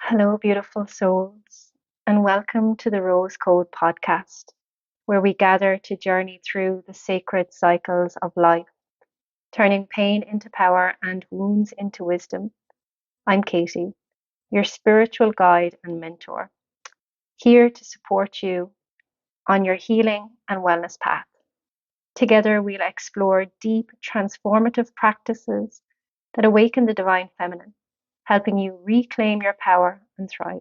Hello, beautiful souls, and welcome to the Rose Code podcast, where we gather to journey through the sacred cycles of life, turning pain into power and wounds into wisdom. I'm Katie, your spiritual guide and mentor, here to support you on your healing and wellness path. Together, we'll explore deep, transformative practices that awaken the divine feminine, helping you reclaim your power and thrive.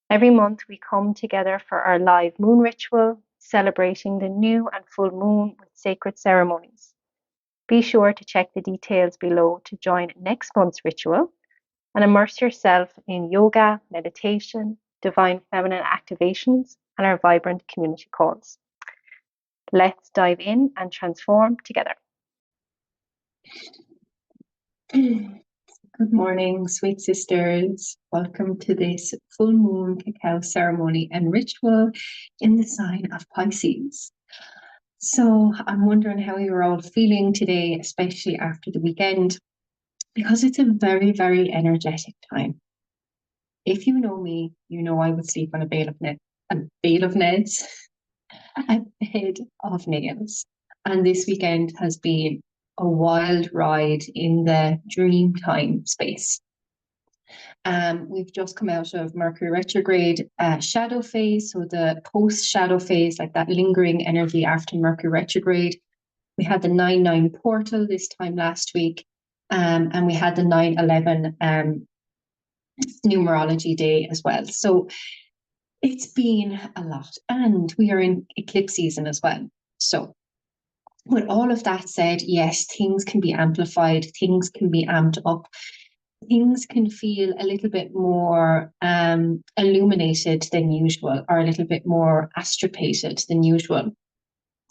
Every month, we come together for our live moon ritual, celebrating the new and full moon with sacred ceremonies. Be sure to check the details below to join next month's ritual and immerse yourself in yoga, meditation, divine feminine activations, and our vibrant community calls. Let's dive in and transform together. Good morning, sweet sisters. Welcome to this full moon cacao ceremony and ritual in the sign of Pisces. So I'm wondering how you're all feeling today, especially after the weekend, because it's a very, very energetic time. If you know me, you know I would sleep on a bale of neds, a bed of nails. And this weekend has been a wild ride in the dream time space. We've just come out of Mercury retrograde shadow phase, so the post-shadow phase, like that lingering energy after Mercury retrograde. We had the 9/9 portal this time last week, and we had the 9/11 numerology day as well. So it's been a lot, and we are in eclipse season as well. So with all of that said, yes, things can be amplified, things can be amped up, things can feel a little bit more illuminated than usual, or a little bit more astropated than usual.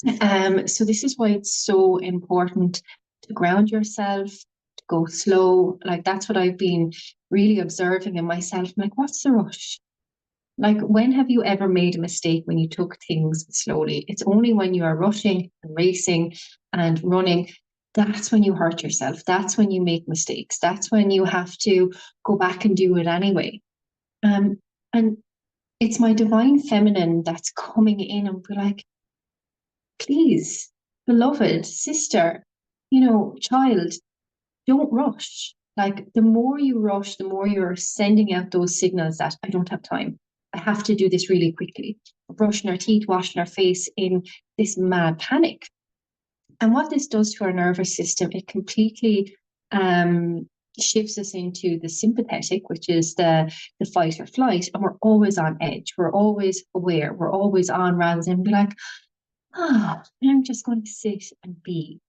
So this is why it's so important to ground yourself, to go slow. Like, that's what I've been really observing in myself. I'm like, what's the rush? Like, when have you ever made a mistake when you took things slowly? It's only when you are rushing and racing and running, that's when you hurt yourself. That's when you make mistakes. That's when you have to go back and do it anyway. And it's my divine feminine that's coming in and be like, please, beloved sister, child, don't rush. Like, the more you rush, the more you're sending out those signals that I don't have time. I have to do this really quickly. We're brushing our teeth, washing our face in this mad panic. And what this does to our nervous system, it completely shifts us into the sympathetic, which is the fight or flight. And we're always on edge. We're always aware. We're always on, rather than be like, I'm just going to sit and be.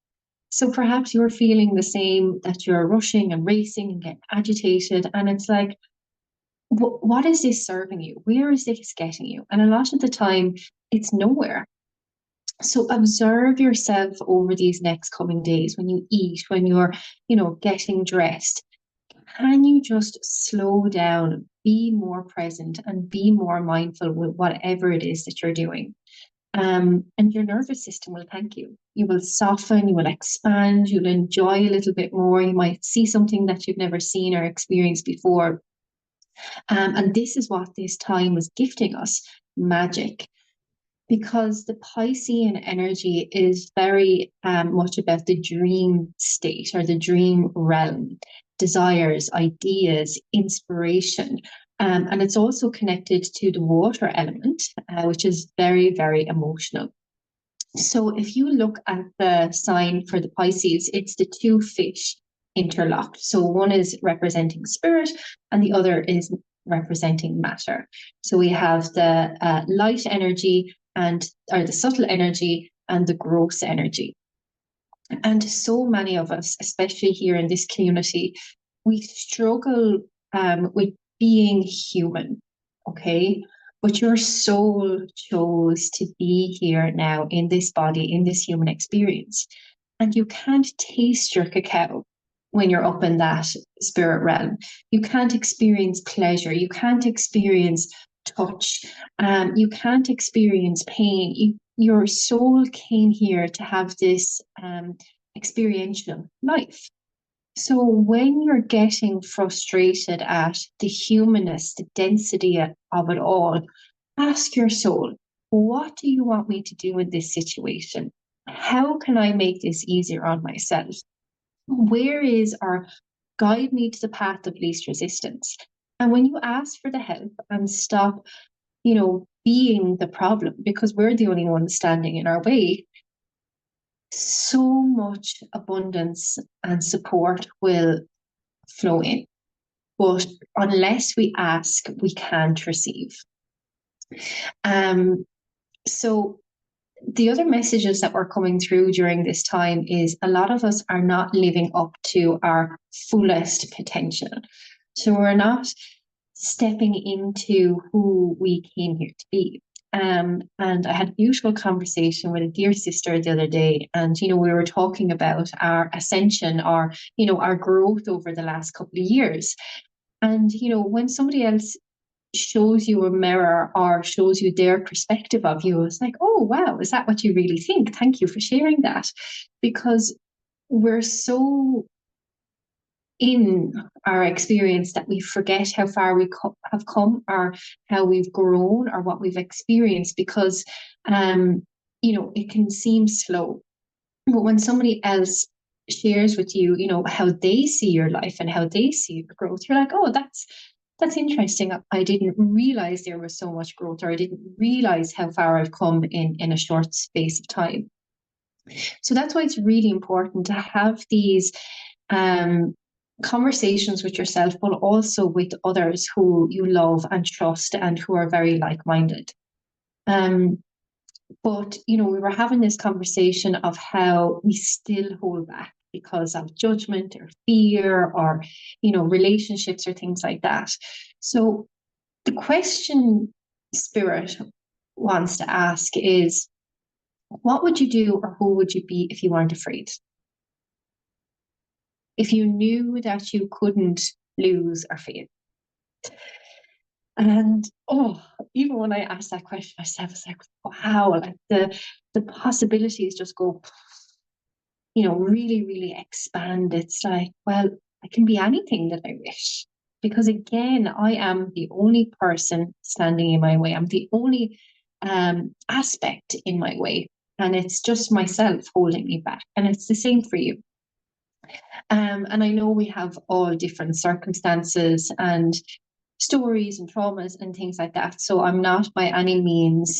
So perhaps you're feeling the same, that you're rushing and racing and getting agitated. And it's like, what is this serving you? Where is this getting you? And a lot of the time, it's nowhere. So observe yourself over these next coming days when you eat, when you're, getting dressed. Can you just slow down, be more present, and be more mindful with whatever it is that you're doing? And your nervous system will thank you. You will soften, you will expand, you'll enjoy a little bit more. You might see something that you've never seen or experienced before. And this is what this time is gifting us, magic. Because the Piscean energy is very much about the dream state or the dream realm, desires, ideas, inspiration. And it's also connected to the water element, which is very, very emotional. So if you look at the sign for the Pisces, it's the two fish interlocked. So one is representing spirit and the other is representing matter. So we have the light energy or the subtle energy and the gross energy. And so many of us, especially here in this community, we struggle with being human, okay? But your soul chose to be here now in this body, in this human experience. And you can't taste your cacao when you're up in that spirit realm. You can't experience pleasure. You can't experience touch. You can't experience pain. Your soul came here to have this experiential life. So when you're getting frustrated at the humanness, the density of it all, ask your soul, what do you want me to do in this situation? How can I make this easier on myself? Where is, or guide me to the path of least resistance? And when you ask for the help and stop, being the problem, because we're the only ones standing in our way, so much abundance and support will flow in. But unless we ask, we can't receive. So the other messages that were coming through during this time is a lot of us are not living up to our fullest potential. So we're not stepping into who we came here to be. And I had a beautiful conversation with a dear sister the other day, and we were talking about our ascension, our growth over the last couple of years. And when somebody else shows you a mirror or shows you their perspective of you, it's like, oh wow, is that what you really think? Thank you for sharing that. Because we're so in our experience that we forget how far we have come, or how we've grown, or what we've experienced, because it can seem slow. But when somebody else shares with you, how they see your life and how they see your growth, you're like, oh, that's interesting. I didn't realize there was so much growth, or I didn't realize how far I've come in a short space of time. So that's why it's really important to have these conversations with yourself, but also with others who you love and trust and who are very like-minded. But we were having this conversation of how we still hold back because of judgment or fear, or relationships or things like that. So the question Spirit wants to ask is, what would you do, or who would you be if you weren't afraid? If you knew that you couldn't lose or fail? And even when I asked that question myself, it's like, wow, like the possibilities just go, really, really expand. It's like, well, I can be anything that I wish. Because again, I am the only person standing in my way. I'm the only aspect in my way. And it's just myself holding me back. And it's the same for you. And I know we have all different circumstances and stories and traumas and things like that. So I'm not by any means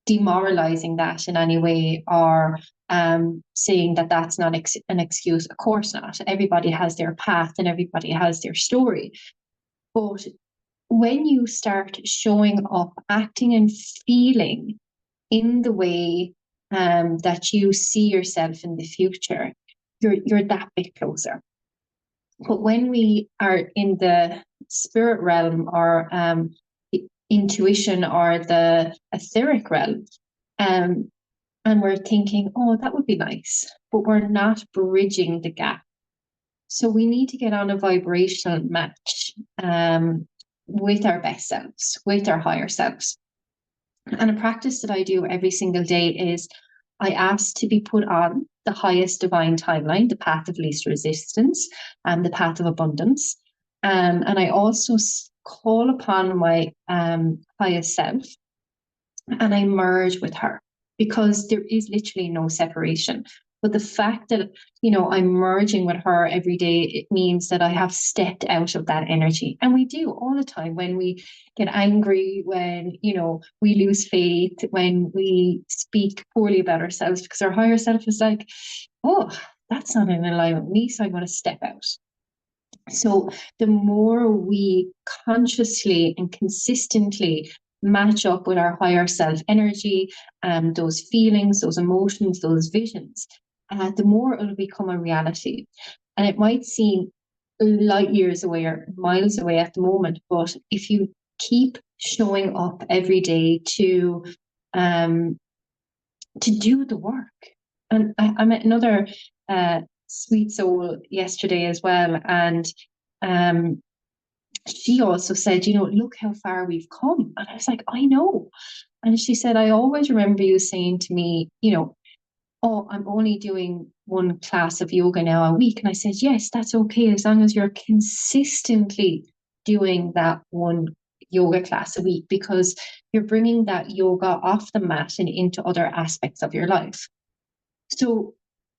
demoralizing that in any way, or saying that that's not an excuse. Of course not. Everybody has their path and everybody has their story. But when you start showing up, acting and feeling in the way that you see yourself in the future, you're that bit closer. But when we are in the spirit realm, or the intuition, or the etheric realm, and we're thinking, oh, that would be nice, but we're not bridging the gap. So we need to get on a vibrational match with our best selves, with our higher selves. And a practice that I do every single day is I ask to be put on the highest divine timeline, the path of least resistance, and the path of abundance. And I also call upon my highest self, and I merge with her, because there is literally no separation. But the fact that, I'm merging with her every day, it means that I have stepped out of that energy. And we do all the time, when we get angry, when, we lose faith, when we speak poorly about ourselves, because our higher self is like, oh, that's not in alignment with me, so I'm going to step out. So the more we consciously and consistently match up with our higher self energy, those feelings, those emotions, those visions, the more it'll become a reality. And it might seem light years away or miles away at the moment, but if you keep showing up every day to do the work. And I met another sweet soul yesterday as well, and she also said, look how far we've come. And I was like, I know. And she said, I always remember you saying to me, oh, I'm only doing one class of yoga now a week. And I said, yes, that's okay, as long as you're consistently doing that one yoga class a week, because you're bringing that yoga off the mat and into other aspects of your life. So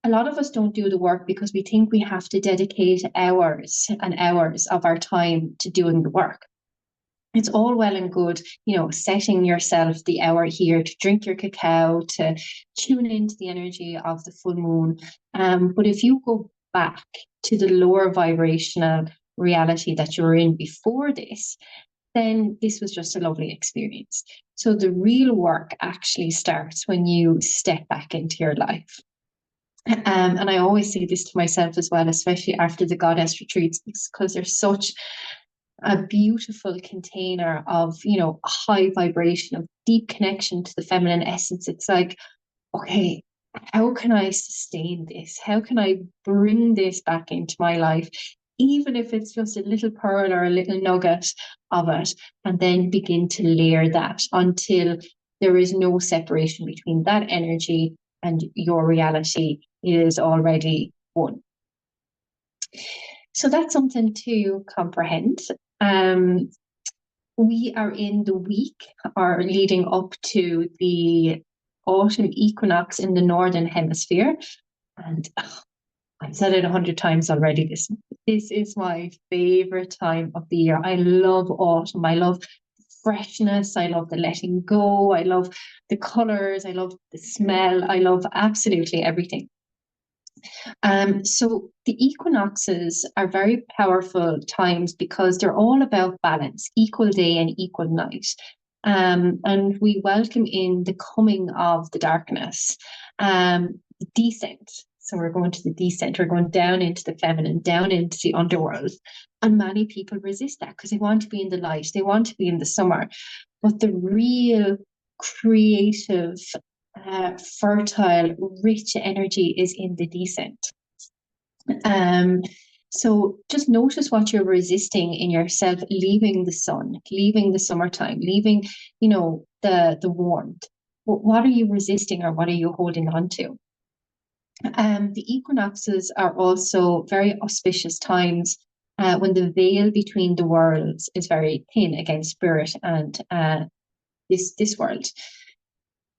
a lot of us don't do the work because we think we have to dedicate hours and hours of our time to doing the work. It's all well and good, setting yourself the hour here to drink your cacao, to tune into the energy of the full moon. But if you go back to the lower vibrational reality that you were in before this, then this was just a lovely experience. So the real work actually starts when you step back into your life. And I always say this to myself as well, especially after the goddess retreats, because they're such a beautiful container of, high vibration, of deep connection to the feminine essence. It's like, okay, how can I sustain this? How can I bring this back into my life, even if it's just a little pearl or a little nugget of it, and then begin to layer that until there is no separation between that energy and your reality. It is already one. So that's something to comprehend. We are in the week or leading up to the autumn equinox in the northern hemisphere. And I've said it 100 times already. This is my favorite time of the year. I love autumn. I love freshness. I love the letting go. I love the colors. I love the smell. I love absolutely everything. So the equinoxes are very powerful times because they're all about balance, equal day and equal night. And we welcome in the coming of the darkness, the descent. So we're going to the descent, we're going down into the feminine, down into the underworld. And many people resist that because they want to be in the light, they want to be in the summer. But the real creative, fertile, rich energy is in the descent. So just notice what you're resisting in yourself, leaving the sun, leaving the summertime, leaving, the warmth. What are you resisting, or what are you holding on to? The equinoxes are also very auspicious times when the veil between the worlds is very thin against spirit and this world.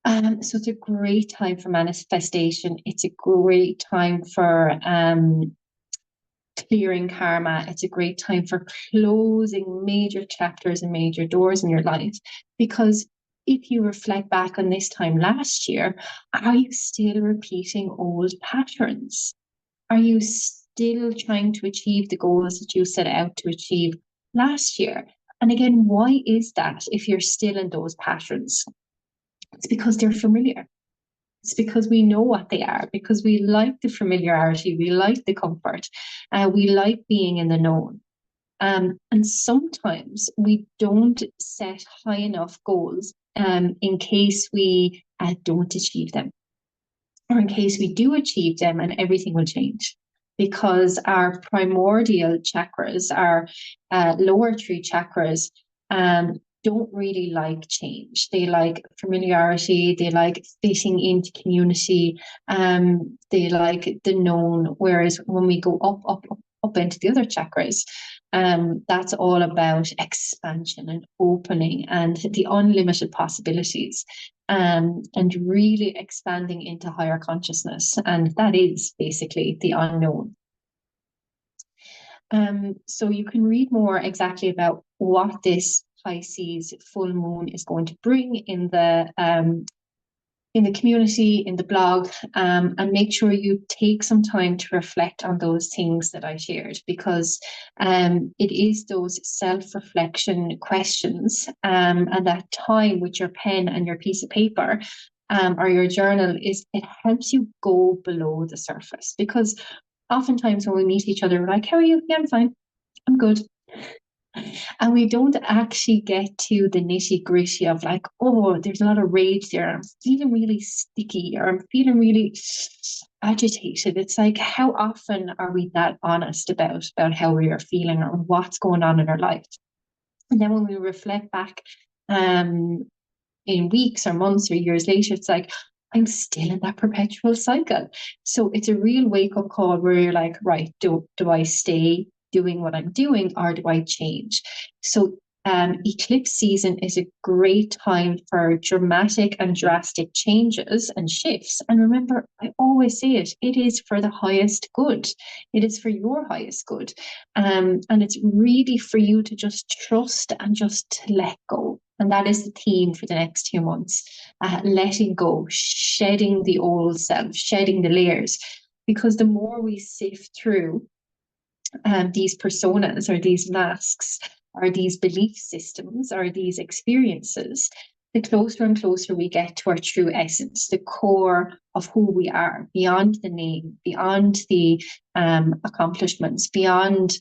So it's a great time for manifestation. It's a great time for clearing karma. It's a great time for closing major chapters and major doors in your life. Because if you reflect back on this time last year, are you still repeating old patterns? Are you still trying to achieve the goals that you set out to achieve last year? And again, why is that if you're still in those patterns? It's because they're familiar. It's because we know what they are, because we like the familiarity, we like the comfort, we like being in the known. And sometimes we don't set high enough goals in case we don't achieve them, or in case we do achieve them and everything will change. Because our primordial chakras, our lower three chakras, don't really like change. They like familiarity, they like fitting into community, they like the known. Whereas when we go up into the other chakras, that's all about expansion and opening and the unlimited possibilities, and really expanding into higher consciousness. And that is basically the unknown. So you can read more exactly about what this Pisces full moon is going to bring in the community, in the blog, and make sure you take some time to reflect on those things that I shared, because it is those self-reflection questions and that time with your pen and your piece of paper or your journal, it helps you go below the surface. Because oftentimes when we meet each other, we're like, how are you? Yeah, I'm fine. I'm good. And we don't actually get to the nitty gritty of like, oh, there's a lot of rage there. I'm feeling really sticky, or I'm feeling really agitated. It's like, how often are we that honest about how we are feeling or what's going on in our life? And then when we reflect back in weeks or months or years later, it's like, I'm still in that perpetual cycle. So it's a real wake-up call where you're like, right, do I stay doing what I'm doing, or do I change? So eclipse season is a great time for dramatic and drastic changes and shifts. And remember, I always say it is for the highest good. It is for your highest good. And it's really for you to just trust and just to let go. And that is the theme for the next 2 months. Letting go, shedding the old self, shedding the layers. Because the more we sift through these personas or these masks or these belief systems or these experiences, the closer and closer we get to our true essence, the core of who we are, beyond the name, beyond the accomplishments, beyond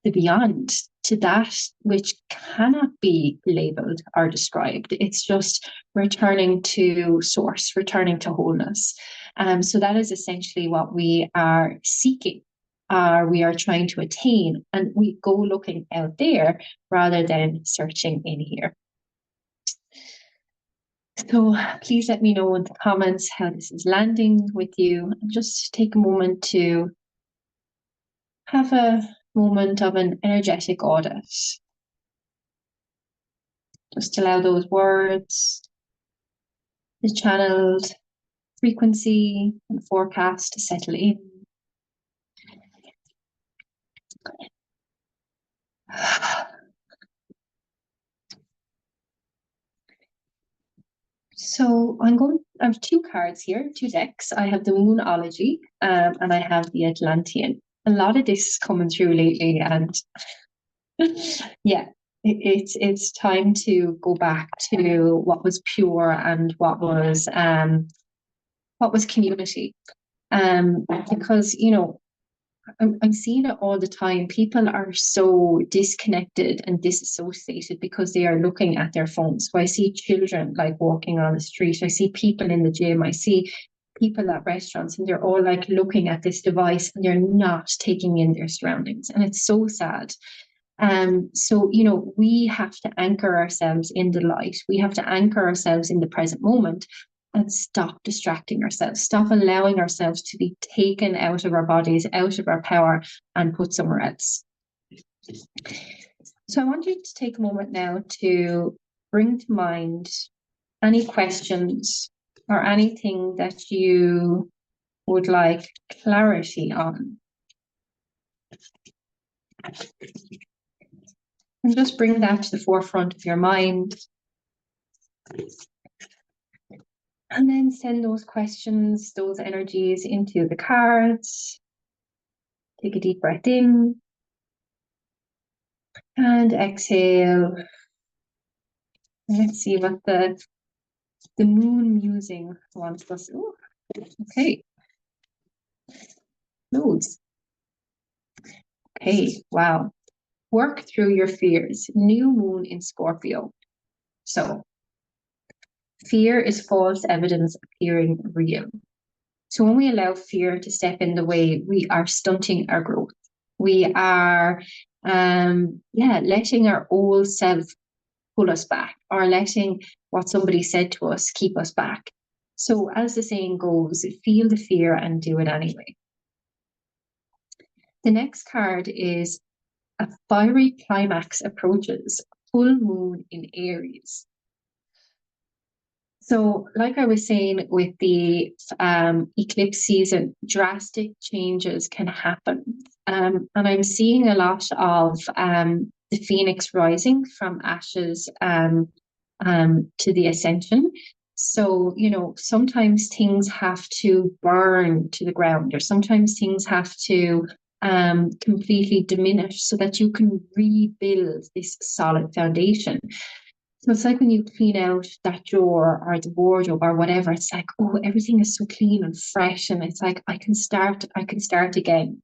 the beyond, to that which cannot be labeled or described. It's just returning to source, returning to wholeness. So that is essentially what we are seeking, we are trying to attain, and we go looking out there rather than searching in here. So please let me know in the comments how this is landing with you, and just take a moment to have a moment of an energetic audit. Just allow those words, the channeled frequency and forecast to settle in. So I have two cards here, two decks. I have the Moonology and I have the Atlantean. A lot of this is coming through lately, and yeah, it's time to go back to what was pure and what was community. Because I'm seeing it all the time. People are so disconnected and disassociated because they are looking at their phones. So I see children like walking on the street. I see people in the gym. I see people at restaurants, and they're all like looking at this device and they're not taking in their surroundings. And it's so sad. So, we have to anchor ourselves in the light. We have to anchor ourselves in the present moment and stop distracting ourselves, stop allowing ourselves to be taken out of our bodies, out of our power, and put somewhere else. So I want you to take a moment now to bring to mind any questions or anything that you would like clarity on. And just bring that to the forefront of your mind. And then send those questions, those energies into the cards. Take a deep breath in. And exhale. Let's see what the moon musing wants us. Ooh, okay. Loads. Okay, wow. Work through your fears. New moon in Scorpio. So, fear is false evidence appearing real. So when we allow fear to step in the way, we are stunting our growth. We are, letting our old self pull us back, or letting what somebody said to us keep us back. So as the saying goes, feel the fear and do it anyway. The next card is a fiery climax approaches, full moon in Aries. So, like I was saying with the eclipse season, drastic changes can happen. And I'm seeing a lot of the phoenix rising from ashes to the ascension. So, sometimes things have to burn to the ground, or sometimes things have to completely diminish so that you can rebuild this solid foundation. So it's like when you clean out that drawer or the wardrobe or whatever, it's like, oh, everything is so clean and fresh. And it's like, I can start again.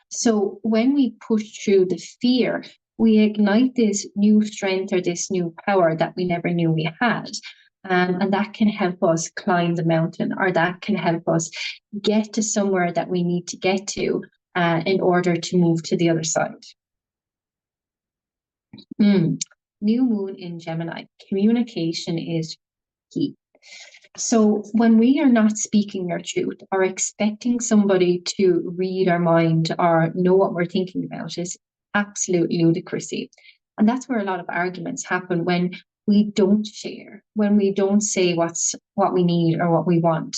So when we push through the fear, we ignite this new strength or this new power that we never knew we had. And that can help us climb the mountain, or that can help us get to somewhere that we need to get to in order to move to the other side. New moon in Gemini. Communication is key. So when we are not speaking our truth or expecting somebody to read our mind or know what we're thinking about is absolute ludicrousy. And that's where a lot of arguments happen, when we don't share, when we don't say what we need or what we want.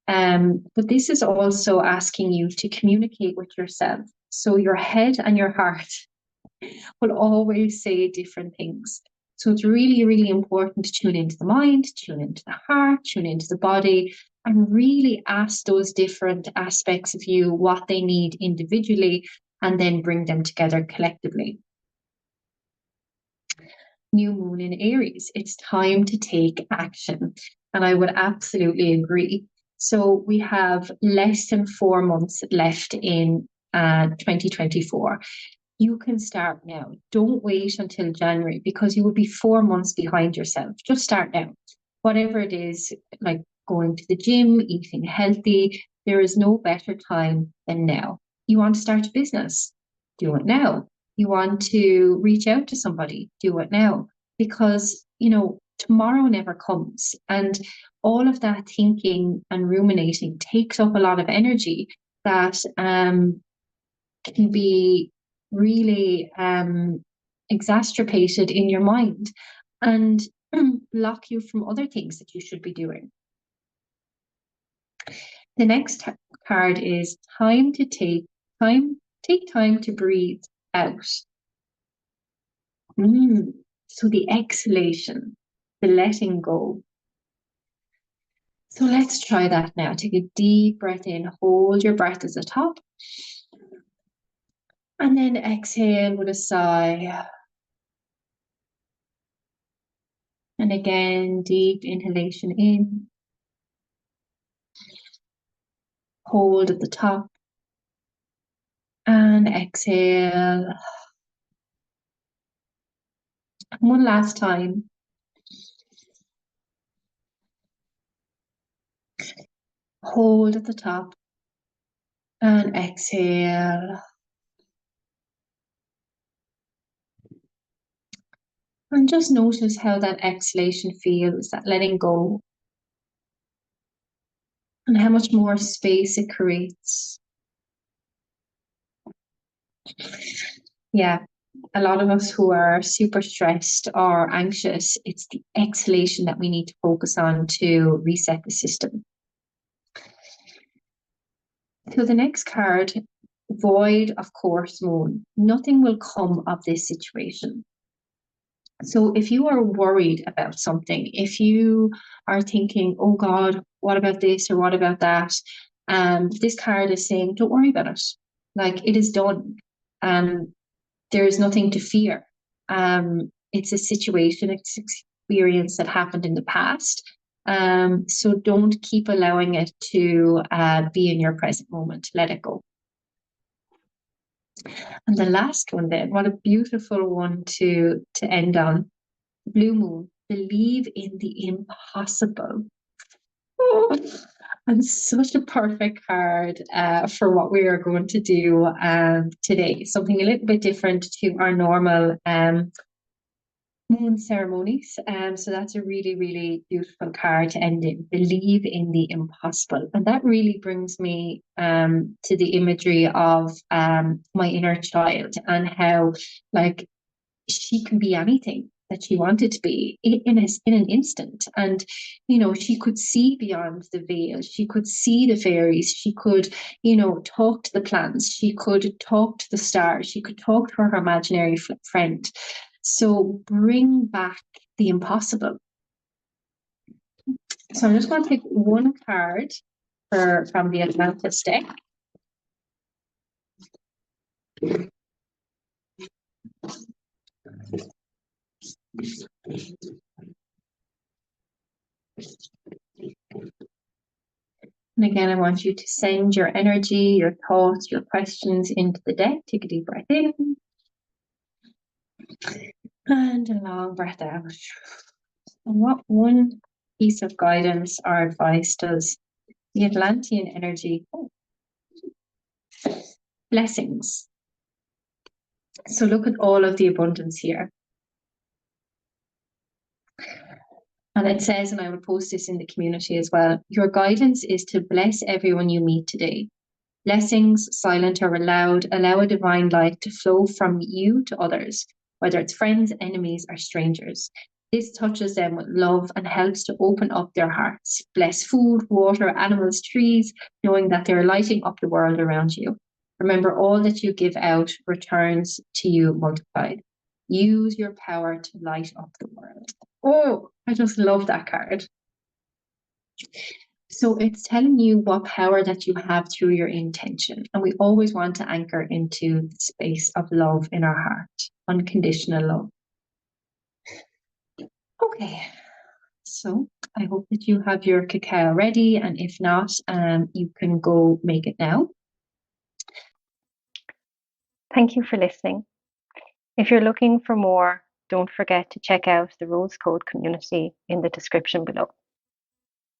But this is also asking you to communicate with yourself. So your head and your heart will always say different things. So it's really, really important to tune into the mind, tune into the heart, tune into the body, and really ask those different aspects of you what they need individually, and then bring them together collectively. New moon in Aries, it's time to take action. And I would absolutely agree. So we have less than 4 months left in 2024. You can start now. Don't wait until January, because you will be 4 months behind yourself. Just start now. Whatever it is, like going to the gym, eating healthy, there is no better time than now. You want to start a business? Do it now. You want to reach out to somebody? Do it now. Because, tomorrow never comes. And all of that thinking and ruminating takes up a lot of energy that can be really exacerbated in your mind and block you from other things that you should be doing. The next card is time to take time to breathe out. So the exhalation, the letting go. So let's try that now. Take a deep breath in, hold your breath at the top, and then exhale with a sigh. And again, deep inhalation in, hold at the top, and exhale. And one last time. Hold at the top, and exhale. And just notice how that exhalation feels, that letting go, and how much more space it creates. Yeah, a lot of us who are super stressed or anxious, it's the exhalation that we need to focus on to reset the system. So the next card, void of course moon. Nothing will come of this situation. So if you are worried about something, if you are thinking, oh God, what about this or what about that? This card is saying, don't worry about it. Like, it is done. There is nothing to fear. It's a situation, it's experience that happened in the past. So don't keep allowing it to be in your present moment. Let it go. And the last one then, what a beautiful one to end on. Blue moon, believe in the impossible. Oh, and such a perfect card for what we are going to do today. Something a little bit different to our normal moon ceremonies. So that's a really, really beautiful card to end in. Believe in the impossible. And that really brings me to the imagery of my inner child, and how, like, she can be anything that she wanted to be in an instant. And she could see beyond the veil, she could see the fairies, she could talk to the plants, she could talk to the stars, she could talk to her imaginary friend. So bring back the impossible. So I'm just going to take one card from the Atlantis deck. And again, I want you to send your energy, your thoughts, your questions into the deck. Take a deep breath in. And a long breath out. And what one piece of guidance or advice does the Atlantean energy? Blessings. So look at all of the abundance here. And it says, and I will post this in the community as well, your guidance is to bless everyone you meet today. Blessings, silent or loud, allow a divine light to flow from you to others, whether it's friends, enemies, or strangers. This touches them with love and helps to open up their hearts. Bless food, water, animals, trees, knowing that they're lighting up the world around you. Remember, all that you give out returns to you multiplied. Use your power to light up the world. Oh, I just love that card. So it's telling you what power that you have through your intention. And we always want to anchor into the space of love in our heart, unconditional love. Okay, so I hope that you have your cacao ready. And if not, you can go make it now. Thank you for listening. If you're looking for more, don't forget to check out the Rose Code community in the description below.